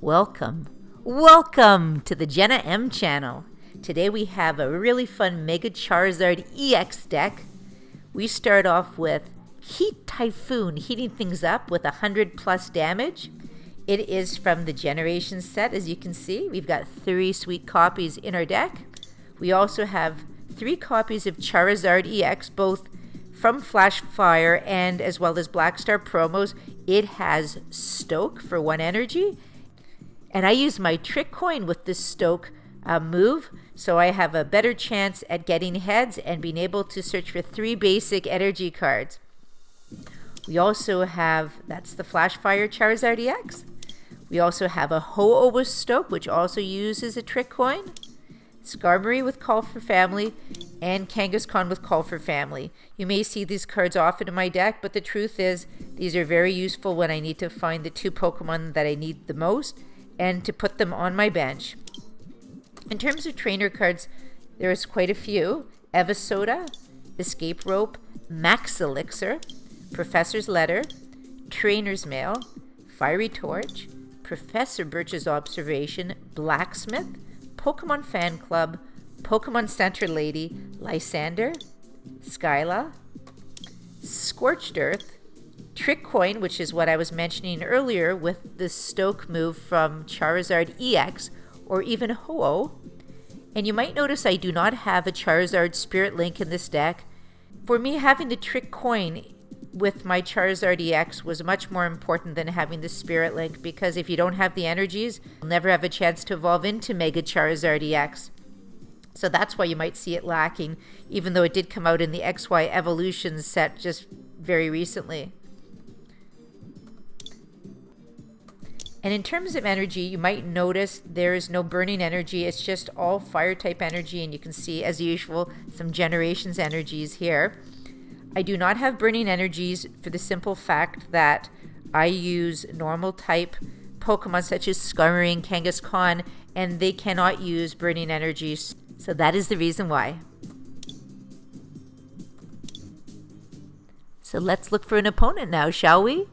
Welcome to the Jenna Em Channel. Today we have a really fun Mega Charizard EX deck. We start off with Heat Typhoon, heating things up with 100 plus damage. It is from the Generations set, as you can see. We've got 3 sweet copies in our deck. We also have 3 copies of Charizard EX, both from Flash Fire and as well as Black Star promos. It has Stoke for 1 energy. And I use my Trick Coin with this Stoke move, so I have a better chance at getting heads and being able to search for 3 basic energy cards. We also have, that's the Flash Fire Charizard EX. We also have a Ho-Oh with Stoke, which also uses a Trick Coin. Skarmory with Call for Family, and Kangaskhan with Call for Family. You may see these cards often in my deck, but the truth is these are very useful when I need to find the 2 Pokemon that I need the most and to put them on my bench. In terms of trainer cards, there's quite a few. Evasoda, Escape Rope, Max Elixir, Professor's Letter, Trainer's Mail, Fiery Torch, Professor Birch's Observation, Blacksmith, Pokemon Fan Club, Pokemon Center Lady, Lysander, Skyla, Scorched Earth, Trick Coin, which is what I was mentioning earlier with the Stoke move from Charizard EX, or even Ho-Oh. And you might notice I do not have a Charizard Spirit Link in this deck. For me, having the Trick Coin with my Charizard EX was much more important than having the Spirit Link, because if you don't have the energies, you'll never have a chance to evolve into Mega Charizard EX. So that's why you might see it lacking, even though it did come out in the XY Evolutions set just very recently. And in terms of energy, you might notice there is no burning energy. It's just all fire type energy. And you can see, as usual, some Generations energies here. I do not have burning energies for the simple fact that I use normal type Pokemon such as Skarmory and Kangaskhan, and they cannot use burning energies. So that is the reason why. So let's look for an opponent now, shall we?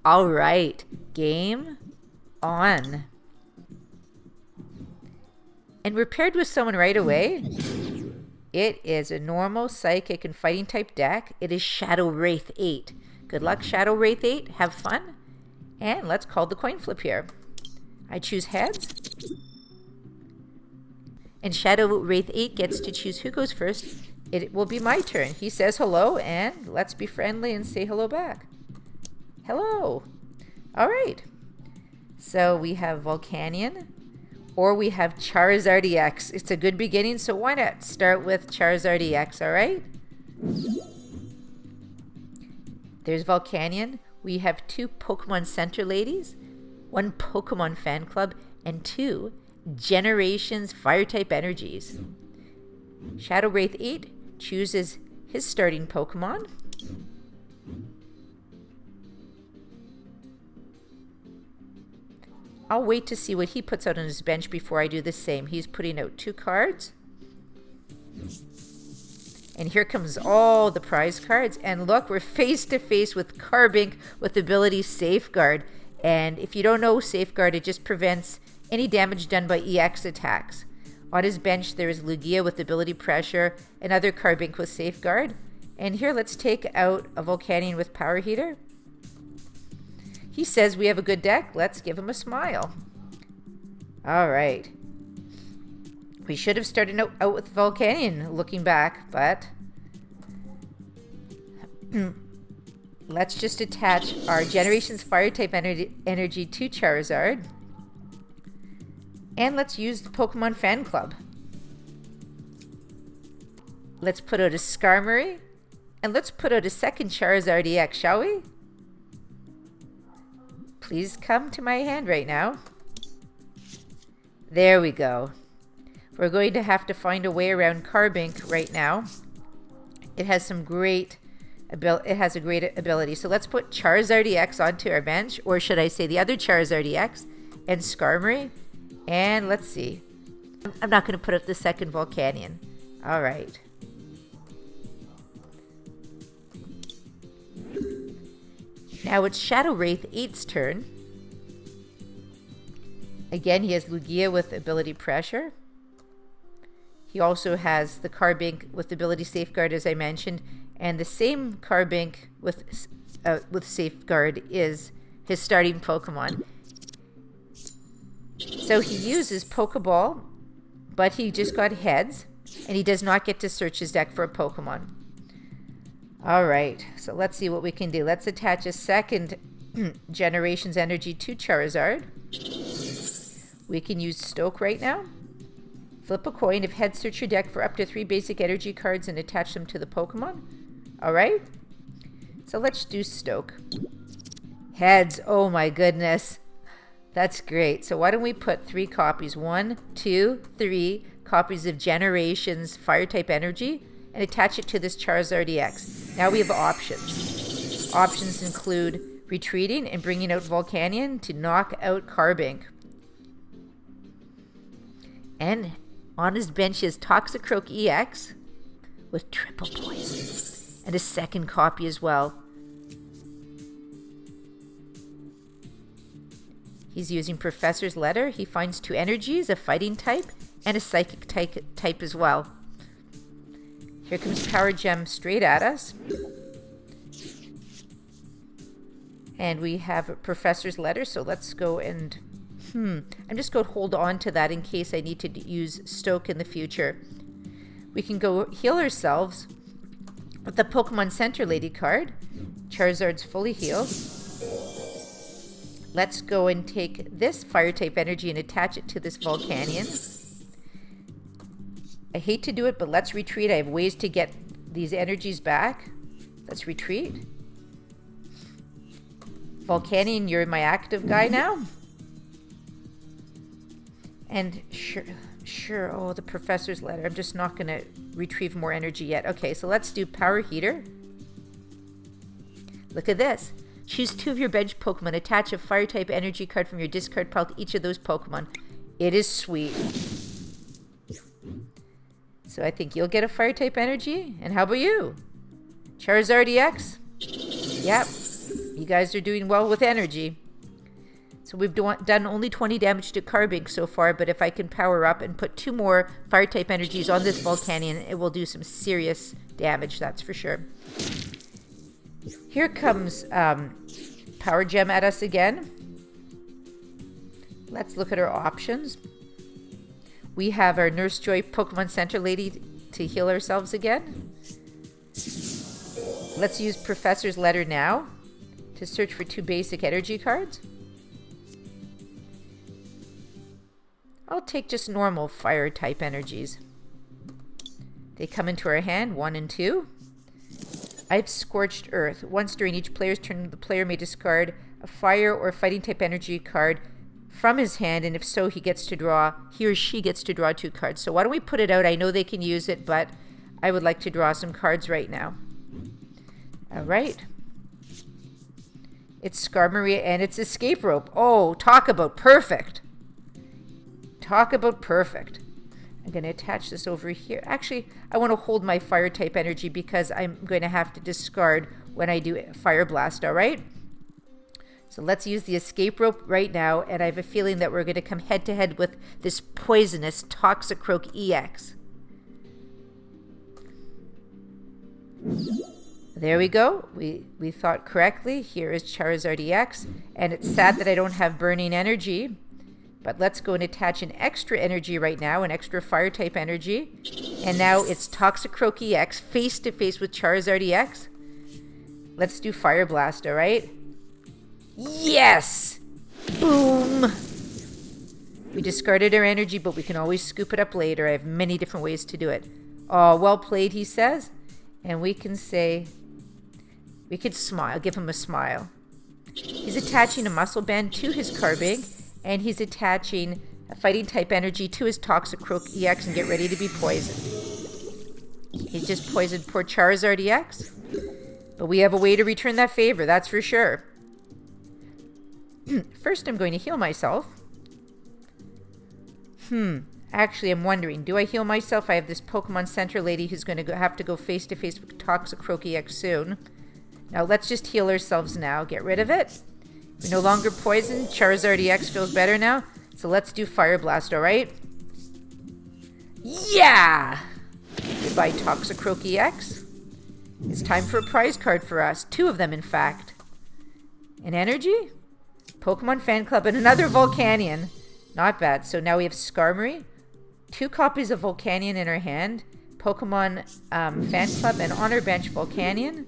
All right, game on. And we're paired with someone right away. It is a normal Psychic and Fighting type deck. It is Shadow Wraith 8. Good luck, Shadow Wraith 8. Have fun. And let's call the coin flip here. I choose heads. And Shadow Wraith 8 gets to choose who goes first. It will be my turn. He says hello, and let's be friendly and say hello back. Hello. All right. So we have Volcanion, or we have Charizard EX. It's a good beginning, so why not start with Charizard EX, all right? There's Volcanion. We have 2 Pokemon Center Ladies, 1 Pokemon Fan Club, and 2 Generations Fire-type energies. Shadow Wraith 8 chooses his starting Pokemon. I'll wait to see what he puts out on his bench before I do the same. He's putting out 2 cards. And here comes all the prize cards. And look, we're face to face with Carbink with the ability Safeguard. And if you don't know Safeguard, it just prevents any damage done by EX attacks. On his bench, there is Lugia with ability Pressure, another Carbink with Safeguard. And here, let's take out a Volcanion with Power Heater. He says we have a good deck. Let's give him a smile. All right. We should have started out with Volcanion looking back, but let's just attach our Generations Fire-type energy to Charizard. And let's use the Pokemon Fan Club. Let's put out a Skarmory. And let's put out a second Charizard EX, shall we? Please come to my hand right now. There we go. We're going to have to find a way around Carbink right now. It has some great ability. So let's put Charizard EX onto our bench, or should I say the other Charizard EX, and Skarmory. And let's see. I'm not going to put up the second Volcanion. All right. Now it's Shadow Wraith 8's turn. Again, he has Lugia with ability Pressure. He also has the Carbink with ability Safeguard, as I mentioned, and the same Carbink with Safeguard is his starting Pokemon. So he uses Pokeball, but he just got Heads, and he does not get to search his deck for a Pokemon. All right, so let's see what we can do. Let's attach a second Generation's Energy to Charizard. We can use Stoke right now. Flip a coin. If Heads, search your deck for up to 3 basic energy cards and attach them to the Pokemon. All right, so let's do Stoke. Heads, oh my goodness. That's great. So why don't we put 3 copies, 1, 2, 3 copies of Generations Fire-type Energy and attach it to this Charizard EX. Now we have options. Options include retreating and bringing out Volcanion to knock out Carbink. And on his bench is Toxicroak EX with triple poison and a second copy as well. He's using Professor's Letter. He finds 2 energies, a fighting type and a psychic type as well. Here comes Power Gem straight at us. And we have a Professor's Letter, so let's go and... I'm just going to hold on to that in case I need to use Stoke in the future. We can go heal ourselves with the Pokemon Center Lady card. Charizard's fully healed. Let's go and take this Fire-type energy and attach it to this Volcanion. I hate to do it, but let's retreat. I have ways to get these energies back. Let's retreat. Volcanion, you're my active guy now. And sure, oh, the Professor's Letter. I'm just not going to retrieve more energy yet. Okay, so let's do Power Heater. Look at this. Choose 2 of your bench Pokemon. Attach a Fire-type energy card from your discard pile to each of those Pokemon. It is sweet. So I think you'll get a Fire-type energy. And how about you? Charizard EX? Yep. You guys are doing well with energy. So we've done only 20 damage to Carbink so far, but if I can power up and put 2 more Fire-type energies on this Volcanion, it will do some serious damage, that's for sure. Here comes Power Gem at us again. Let's look at our options. We have our Nurse Joy Pokemon Center Lady to heal ourselves again. Let's use Professor's Letter now to search for 2 basic energy cards. I'll take just normal Fire-type energies. They come into our hand, 1 and 2. I've Scorched Earth. Once during each player's turn, the player may discard a Fire or Fighting-type energy card from his hand, and if so, he or she gets to draw 2 cards. So why don't we put it out? I know they can use it, but I would like to draw some cards right now. All right. It's Skarmory and it's Escape Rope. Oh, talk about perfect. Talk about perfect. I'm going to attach this over here. Actually, I want to hold my Fire-type energy because I'm going to have to discard when I do Fire Blast, all right? So let's use the Escape Rope right now, and I have a feeling that we're going to come head-to-head with this poisonous Toxicroak EX. There we go. We thought correctly. Here is Charizard EX, and it's sad that I don't have Burning Energy. But let's go and attach an extra energy right now, an extra Fire-type energy. And now it's Toxicroak EX face-to-face with Charizard EX. Let's do Fire Blast, all right? Yes! Boom! We discarded our energy, but we can always scoop it up later. I have many different ways to do it. Oh, well played, he says. And we can say, we could smile, give him a smile. He's attaching a Muscle Band to his Carbink. And he's attaching a Fighting-type energy to his Toxicroak EX and get ready to be poisoned. He just poisoned poor Charizard EX. But we have a way to return that favor, that's for sure. First, I'm going to heal myself. Actually, I'm wondering, do I heal myself? I have this Pokemon Center Lady who's going to have to go face-to-face with Toxicroak EX soon. Now, let's just heal ourselves now. Get rid of it. We're no longer poisoned. Charizard EX feels better now. So let's do Fire Blast, alright? Yeah! Goodbye, Toxicroak EX. It's time for a prize card for us. 2 of them, in fact. An energy, Pokemon Fan Club, and another Volcanion. Not bad. So now we have Skarmory, 2 copies of Volcanion in our hand, Pokemon Fan Club, and on our bench Volcanion,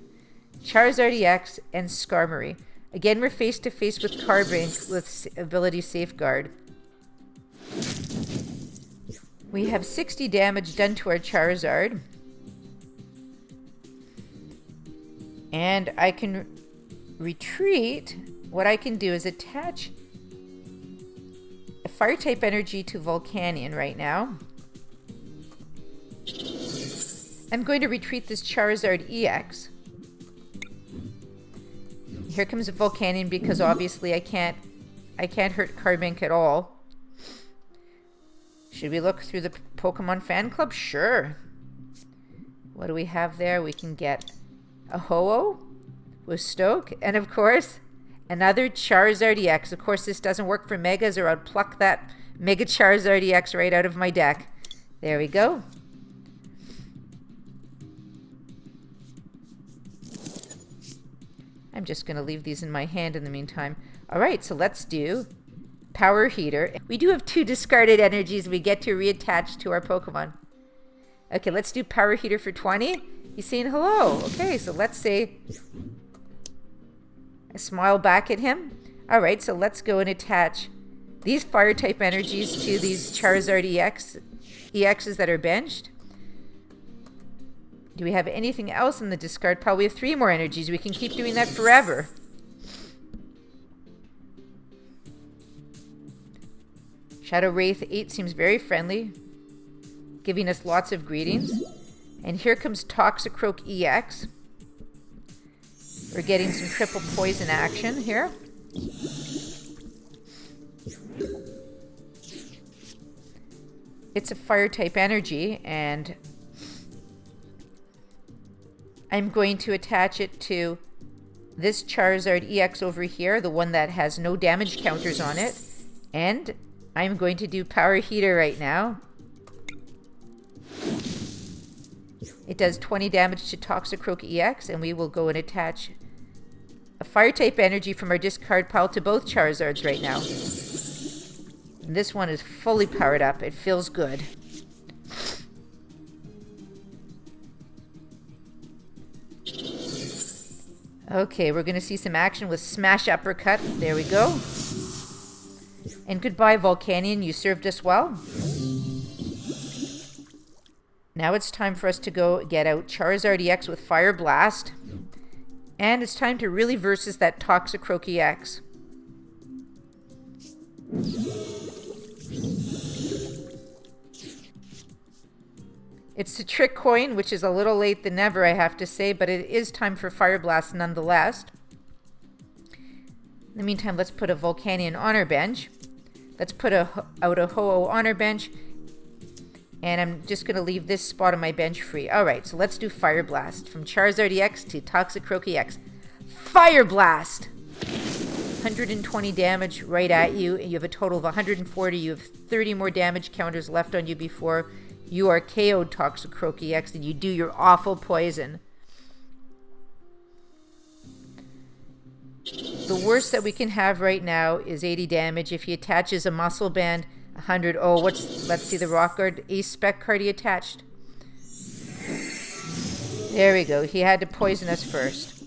Charizard EX, and Skarmory. Again, we're face to face with Carbink with ability Safeguard. We have 60 damage done to our Charizard. And I can retreat. What I can do is attach a fire type energy to Volcanion right now. I'm going to retreat this Charizard EX. Here comes a Volcanion because obviously I can't hurt Carbink at all. Should we look through the Pokemon Fan Club? Sure. What do we have there? We can get a Ho-Oh with Stoke, and of course another Charizard EX. Of course this doesn't work for Megas, or I'd pluck that Mega Charizard EX right out of my deck. There we go. I'm just going to leave these in my hand in the meantime. Alright, so let's do Power Heater. We do have 2 discarded energies we get to reattach to our Pokemon. Okay, let's do Power Heater for 20. He's saying hello. Okay, so let's say a smile back at him. Alright, so let's go and attach these fire type energies to these Charizard EXs that are benched. Do we have anything else in the discard pile? We have 3 more energies. We can keep doing that forever. Shadow Wraith 8 seems very friendly, giving us lots of greetings. And here comes Toxicroak EX. We're getting some triple poison action here. It's a fire type energy, and I'm going to attach it to this Charizard EX over here, the one that has no damage counters on it. And I'm going to do Power Heater right now. It does 20 damage to Toxicroak EX, and we will go and attach a fire type energy from our discard pile to both Charizards right now. And this one is fully powered up. It feels good. Okay, we're going to see some action with Smash Uppercut. There we go. And goodbye, Volcanion. You served us well. Now it's time for us to go get out Charizard EX with Fire Blast. And it's time to really versus that Toxicroak EX. It's the Trick Coin, which is a little late than never, I have to say, but it is time for Fire Blast nonetheless. In the meantime, let's put a Volcanion on our bench. Let's put out a Ho-Oh on our bench. And I'm just going to leave this spot on my bench free. Alright, so let's do Fire Blast. From Charizard EX to Toxicroak EX. Fire Blast! 120 damage right at you. You have a total of 140. You have 30 more damage counters left on you before you are KO'd, Toxicroak EX, and you do your awful poison. The worst that we can have right now is 80 damage. If he attaches a Muscle Band, 100. Oh, let's see the Rock Guard Ace Spec card he attached. There we go. He had to poison us first.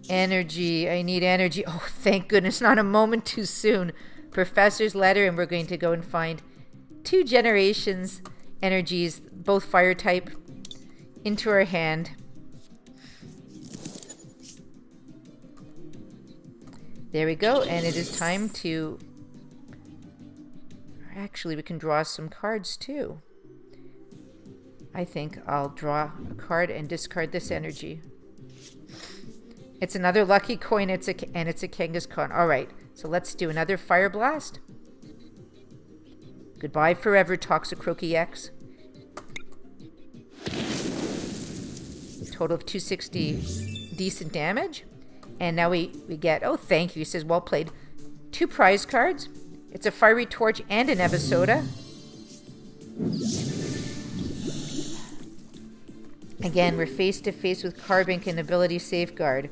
Energy. I need energy. Oh, thank goodness. Not a moment too soon. Professor's Letter, and we're going to go and find 2 generations energies, both fire type, into our hand. There we go, and it is time to... Actually, we can draw some cards too. I think I'll draw a card and discard this energy. It's another Lucky Coin, and it's a Kangaskhan. Alright, so let's do another Fire Blast. Goodbye forever, Toxicroak EX. Total of 260 decent damage. And now we get, oh, thank you. He says, well played. 2 prize cards. It's a Fiery Torch and an Episoda. Again, we're face to face with Carbink and Ability Safeguard.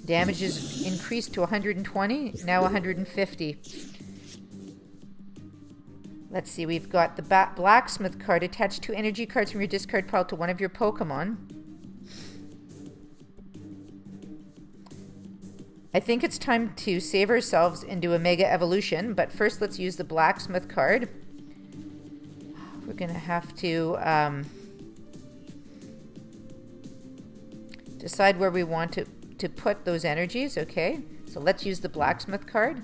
Damage is increased to 120, now 150. Let's see, we've got the Blacksmith card. Attach 2 energy cards from your discard pile to one of your Pokemon. I think it's time to save ourselves and do a Mega Evolution, but first let's use the Blacksmith card. We're going to have to decide where we want to put those energies, okay? So let's use the Blacksmith card.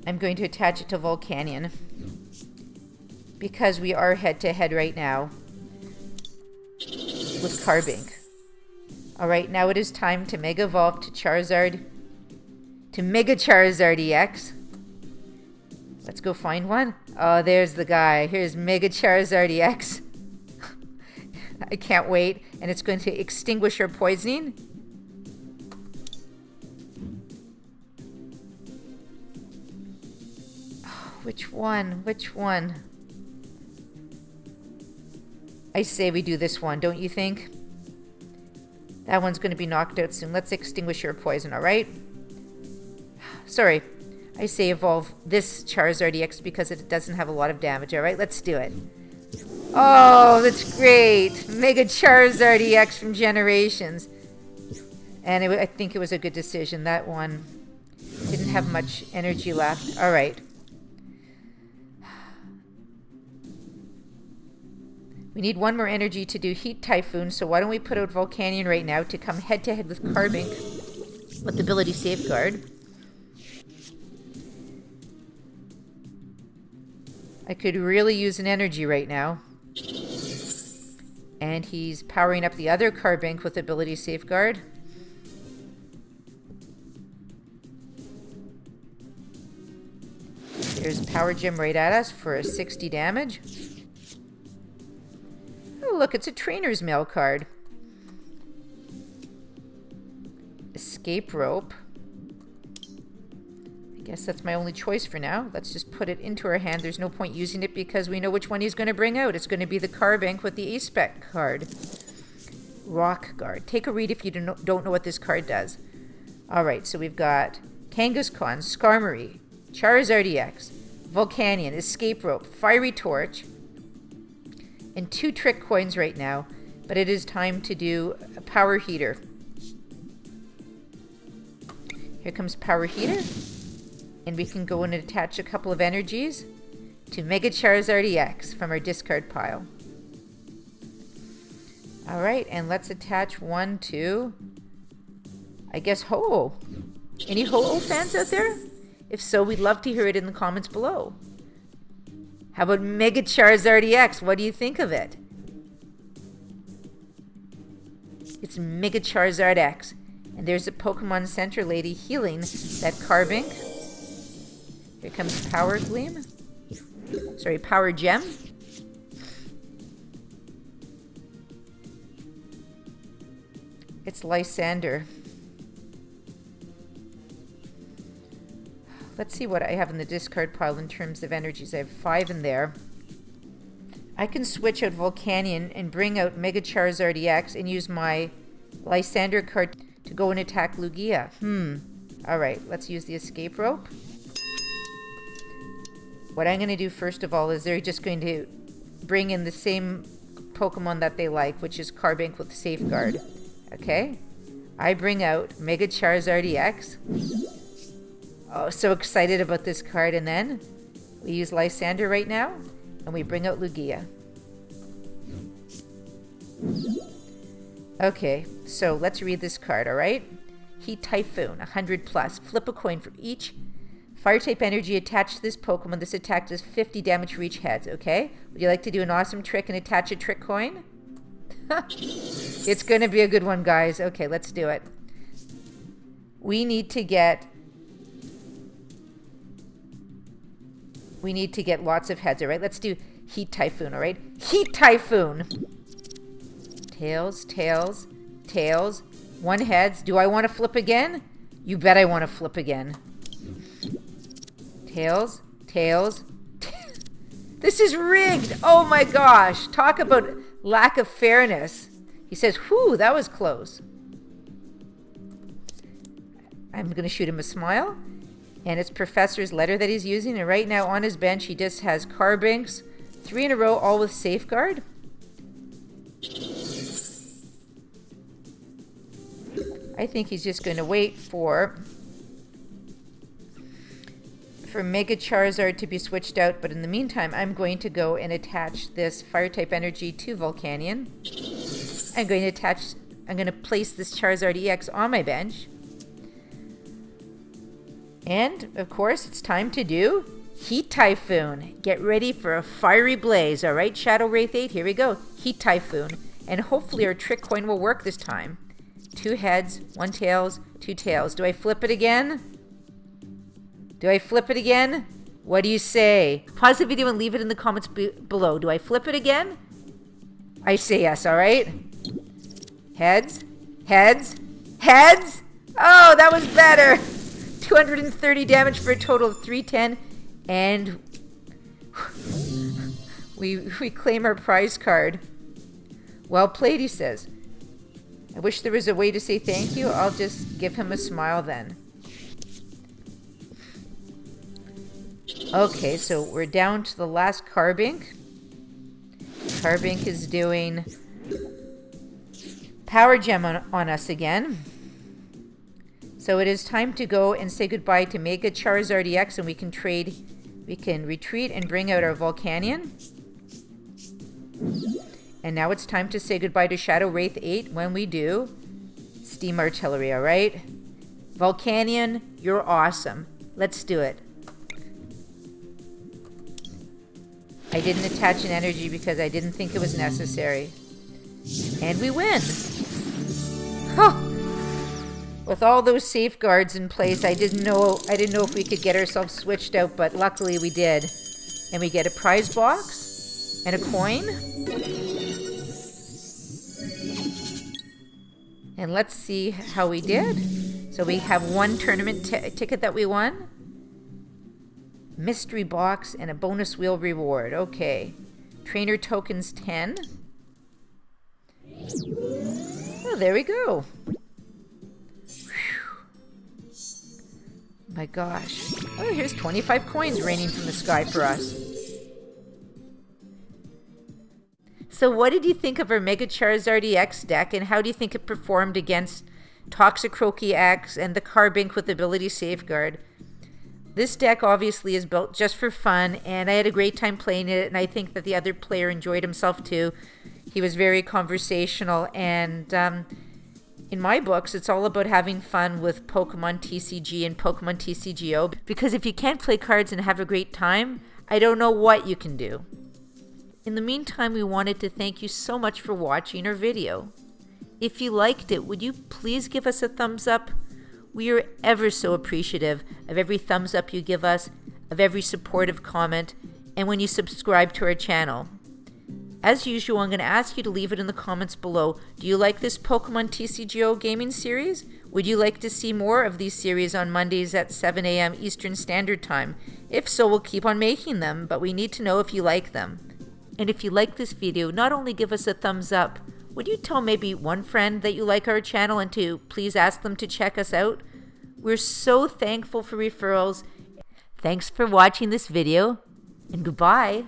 I'm going to attach it to Volcanion because we are head-to-head right now with Carbink. Alright, now it is time to Mega Evolve to Charizard, to Mega Charizard EX. Let's go find one. Oh, there's the guy. Here's Mega Charizard EX. I can't wait. And it's going to extinguish our poisoning. Oh, which one? Which one? I say we do this one, don't you think? That one's going to be knocked out soon. Let's extinguish your poison, alright? Sorry. I say evolve this Charizard EX because it doesn't have a lot of damage, alright? Let's do it. Oh, that's great. Mega Charizard EX from Generations. And I think it was a good decision. That one didn't have much energy left. Alright. We need one more energy to do Heat Typhoon, so why don't we put out Volcanion right now to come head-to-head with Carbink with Ability Safeguard. I could really use an energy right now. And he's powering up the other Carbink with Ability Safeguard. There's Power Gem right at us for a 60 damage. Oh, look, it's a Trainer's Mail card. Escape Rope. I guess that's my only choice for now. Let's just put it into our hand. There's no point using it because we know which one he's going to bring out. It's going to be the Carbink with the A-Spec card. Rock Guard. Take a read if you don't know what this card does. Alright, so we've got Kangaskhan, Skarmory, Charizard EX, Volcanion, Escape Rope, Fiery Torch, and 2 Trick Coins right now. But it is time to do a Power Heater. Here comes Power Heater. And we can go in and attach a couple of energies to Mega Charizard EX from our discard pile. Alright, and let's attach one to, I guess, Ho-Oh. Any Ho-Oh fans out there? If so, we'd love to hear it in the comments below. How about Mega Charizard EX? What do you think of it? It's Mega Charizard X. And there's a Pokemon Center lady healing that Carbink. Here comes Power Gleam. Sorry, Power Gem. It's Lysander. Let's see what I have in the discard pile in terms of energies. I have 5 in there. I can switch out Volcanion and bring out Mega Charizard EX and use my Lysander card to go and attack Lugia. Alright, let's use the Escape Rope. What I'm going to do first of all is they're just going to bring in the same Pokemon that they like, which is Carbink with Safeguard. Okay? I bring out Mega Charizard EX. Oh, so excited about this card. And then we use Lysander right now, and we bring out Lugia. Okay, so let's read this card, alright? Heat Typhoon, 100 plus. Flip a coin for each Fire-type energy attached to this Pokemon. This attack does 50 damage for each head, okay? Would you like to do an awesome trick and attach a trick coin? It's going to be a good one, guys. Okay, let's do it. We need to get lots of heads, all right? Let's do Heat Typhoon, all right? Heat Typhoon. Tails, tails, tails. 1 heads. Do I want to flip again? You bet I want to flip again. Tails, tails. This is rigged. Oh my gosh. Talk about lack of fairness. He says, whew, that was close. I'm going to shoot him a smile. And it's Professor's letter that he's using. And right now on his bench, he just has Carbinks. 3 in a row, all with Safeguard. I think he's just going to wait for Mega Charizard to be switched out. But in the meantime, I'm going to go and attach this Fire-type energy to Volcanion. I'm going to place this Charizard EX on my bench. And, of course, it's time to do Heat Typhoon. Get ready for a fiery blaze. All right, Shadow Wraith 8, here we go. Heat Typhoon. And hopefully our trick coin will work this time. 2 heads, 1 tails, 2 tails. Do I flip it again? Do I flip it again? What do you say? Pause the video and leave it in the comments below. Do I flip it again? I say yes, all right? Heads, heads, heads. Oh, that was better. 230 damage for a total of 310. And we claim our prize card. Well played, he says. I wish there was a way to say thank you. I'll just give him a smile then. Okay, so we're down to the last Carbink. Carbink is doing Power Gem on us again. So it is time to go and say goodbye to Mega Charizard EX, and we can retreat and bring out our Volcanion. And now it's time to say goodbye to Shadow Wraith 8 when we do Steam Artillery, all right? Volcanion, you're awesome. Let's do it. I didn't attach an energy because I didn't think it was necessary. And we win. Huh. With all those safeguards in place, I didn't know if we could get ourselves switched out, but luckily we did. And we get a prize box and a coin. And let's see how we did. So we have 1 tournament ticket that we won. Mystery box and a bonus wheel reward. Okay. Trainer tokens 10. Oh, there we go. My gosh. Oh, here's 25 coins raining from the sky for us. So what did you think of our Mega Charizard EX deck, and how do you think it performed against Toxicroak EX and the Carbink with Ability Safeguard? This deck obviously is built just for fun, and I had a great time playing it, and I think that the other player enjoyed himself too. He was very conversational, and in my books, it's all about having fun with Pokemon TCG and Pokemon TCGO, because if you can't play cards and have a great time, I don't know what you can do. In the meantime, we wanted to thank you so much for watching our video. If you liked it, would you please give us a thumbs up? We are ever so appreciative of every thumbs up you give us, of every supportive comment, and when you subscribe to our channel. As usual, I'm going to ask you to leave it in the comments below. Do you like this Pokemon TCGO gaming series? Would you like to see more of these series on Mondays at 7 a.m. Eastern Standard Time? If so, we'll keep on making them, but we need to know if you like them. And if you like this video, not only give us a thumbs up, would you tell maybe one friend that you like our channel and to please ask them to check us out? We're so thankful for referrals. Thanks for watching this video, and goodbye.